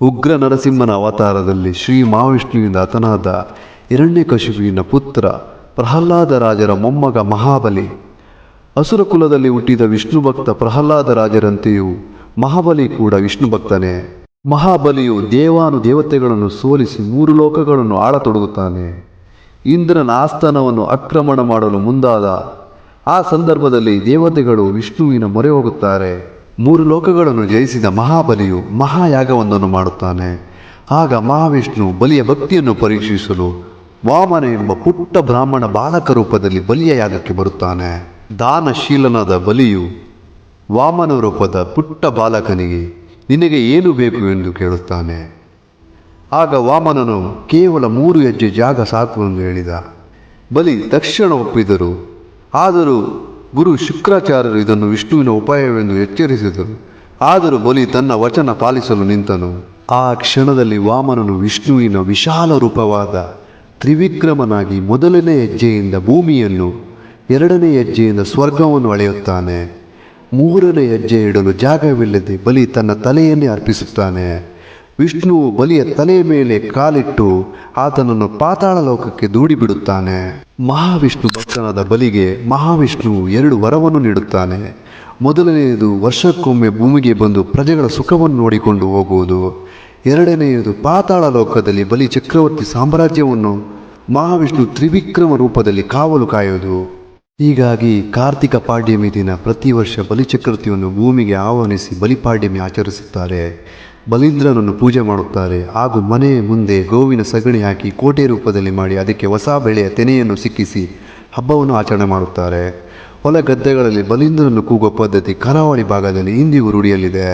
ಉಗ್ರ ನರಸಿಂಹನ ಅವತಾರದಲ್ಲಿ ಶ್ರೀ ಮಹಾವಿಷ್ಣುವಿನಿಂದ ಹತನಾದ ಹಿರಣ್ಯಕಶಿಪುವಿನ ಪುತ್ರ ಪ್ರಹ್ಲಾದ ರಾಜರ ಮೊಮ್ಮಗ ಮಹಾಬಲಿ. ಅಸುರ ಕುಲದಲ್ಲಿ ಹುಟ್ಟಿದ ವಿಷ್ಣು ಭಕ್ತ ಪ್ರಹ್ಲಾದ ರಾಜರಂತೆಯೂ ಮಹಾಬಲಿ ಕೂಡ ವಿಷ್ಣು ಭಕ್ತನೇ. ಮಹಾಬಲಿಯು ದೇವಾನುದೇವತೆಗಳನ್ನು ಸೋಲಿಸಿ 3 ಲೋಕಗಳನ್ನು ಆಳತೊಡಗುತ್ತಾನೆ. ಇಂದ್ರನ ಆಸ್ಥಾನವನ್ನು ಆಕ್ರಮಣ ಮಾಡಲು ಮುಂದಾದ ಆ ಸಂದರ್ಭದಲ್ಲಿ ದೇವತೆಗಳು ವಿಷ್ಣುವಿನ ಮೊರೆ ಹೋಗುತ್ತಾರೆ. 3 ಲೋಕಗಳನ್ನು ಜಯಿಸಿದ ಮಹಾಬಲಿಯು ಮಹಾಯಾಗವೊಂದನ್ನು ಮಾಡುತ್ತಾನೆ. ಆಗ ಮಹಾವಿಷ್ಣು ಬಲಿಯ ಭಕ್ತಿಯನ್ನು ಪರೀಕ್ಷಿಸಲು ವಾಮನ ಎಂಬ ಪುಟ್ಟ ಬ್ರಾಹ್ಮಣ ಬಾಲಕ ರೂಪದಲ್ಲಿ ಬಲಿಯ ಯಾಗಕ್ಕೆ ಬರುತ್ತಾನೆ. ದಾನಶೀಲನಾದ ಬಲಿಯು ವಾಮನ ರೂಪದ ಪುಟ್ಟ ಬಾಲಕನಿಗೆ ನಿನಗೆ ಏನು ಬೇಕು ಎಂದು ಕೇಳುತ್ತಾನೆ. ಆಗ ವಾಮನನು ಕೇವಲ 3 ಹೆಜ್ಜೆ ಜಾಗ ಸಾಕು ಎಂದು ಹೇಳಿದ. ಬಲಿ ತಕ್ಷಣ ಒಪ್ಪಿದರು. ಆದರೂ ಗುರು ಶುಕ್ರಾಚಾರ್ಯರು ಇದನ್ನು ವಿಷ್ಣುವಿನ ಉಪಾಯವೆಂದು ಎಚ್ಚರಿಸಿದರು. ಆದರೂ ಬಲಿ ತನ್ನ ವಚನ ಪಾಲಿಸಲು ನಿಂತನು. ಆ ಕ್ಷಣದಲ್ಲಿ ವಾಮನನು ವಿಷ್ಣುವಿನ ವಿಶಾಲ ರೂಪವಾದ ತ್ರಿವಿಕ್ರಮನಾಗಿ 1ನೇ ಹೆಜ್ಜೆಯಿಂದ ಭೂಮಿಯನ್ನು, 2ನೇ ಹೆಜ್ಜೆಯಿಂದ ಸ್ವರ್ಗವನ್ನು ಅಳೆಯುತ್ತಾನೆ. 3ನೇ ಹೆಜ್ಜೆ ಇಡಲು ಜಾಗವಿಲ್ಲದೆ ಬಲಿ ತನ್ನ ತಲೆಯನ್ನೇ ಅರ್ಪಿಸುತ್ತಾನೆ. ವಿಷ್ಣುವು ಬಲಿಯ ತಲೆಯ ಮೇಲೆ ಕಾಲಿಟ್ಟು ಆತನನ್ನು ಪಾತಾಳ ಲೋಕಕ್ಕೆ ದೂಡಿಬಿಡುತ್ತಾನೆ. ಮಹಾವಿಷ್ಣು ಭಕ್ತನಾದ ಬಲಿಗೆ ಮಹಾವಿಷ್ಣುವು 2 ವರವನ್ನು ನೀಡುತ್ತಾನೆ. ಮೊದಲನೆಯದು ವರ್ಷಕ್ಕೊಮ್ಮೆ ಭೂಮಿಗೆ ಬಂದು ಪ್ರಜೆಗಳ ಸುಖವನ್ನು ನೋಡಿಕೊಂಡು ಹೋಗುವುದು. 2ನೆಯದು ಪಾತಾಳ ಲೋಕದಲ್ಲಿ ಬಲಿ ಚಕ್ರವರ್ತಿ ಸಾಮ್ರಾಜ್ಯವನ್ನು ಮಹಾವಿಷ್ಣು ತ್ರಿವಿಕ್ರಮ ರೂಪದಲ್ಲಿ ಕಾವಲು ಕಾಯುವುದು. ಹೀಗಾಗಿ ಕಾರ್ತಿಕ ಪಾಡ್ಯಮಿ ದಿನ ಪ್ರತಿ ವರ್ಷ ಬಲಿಚಕ್ರವರ್ತಿಯನ್ನು ಭೂಮಿಗೆ ಆಹ್ವಾನಿಸಿ ಬಲಿಪಾಡ್ಯಮಿ ಆಚರಿಸುತ್ತಾರೆ. ಬಲೀಂದ್ರನನ್ನು ಪೂಜೆ ಮಾಡುತ್ತಾರೆ ಹಾಗೂ ಮನೆಯ ಮುಂದೆ ಗೋವಿನ ಸಗಣಿ ಹಾಕಿ ಕೋಟೆ ರೂಪದಲ್ಲಿ ಮಾಡಿ ಅದಕ್ಕೆ ಹೊಸ ಬೆಳೆಯ ತೆನೆಯನ್ನು ಸಿಕ್ಕಿಸಿ ಹಬ್ಬವನ್ನು ಆಚರಣೆ ಮಾಡುತ್ತಾರೆ. ಹೊಲ ಗದ್ದೆಗಳಲ್ಲಿ ಬಲೀಂದ್ರನನ್ನು ಕೂಗುವ ಪದ್ಧತಿ ಕರಾವಳಿ ಭಾಗದಲ್ಲಿ ಇಂದಿಗೂ ರೂಢಿಯಲ್ಲಿದೆ.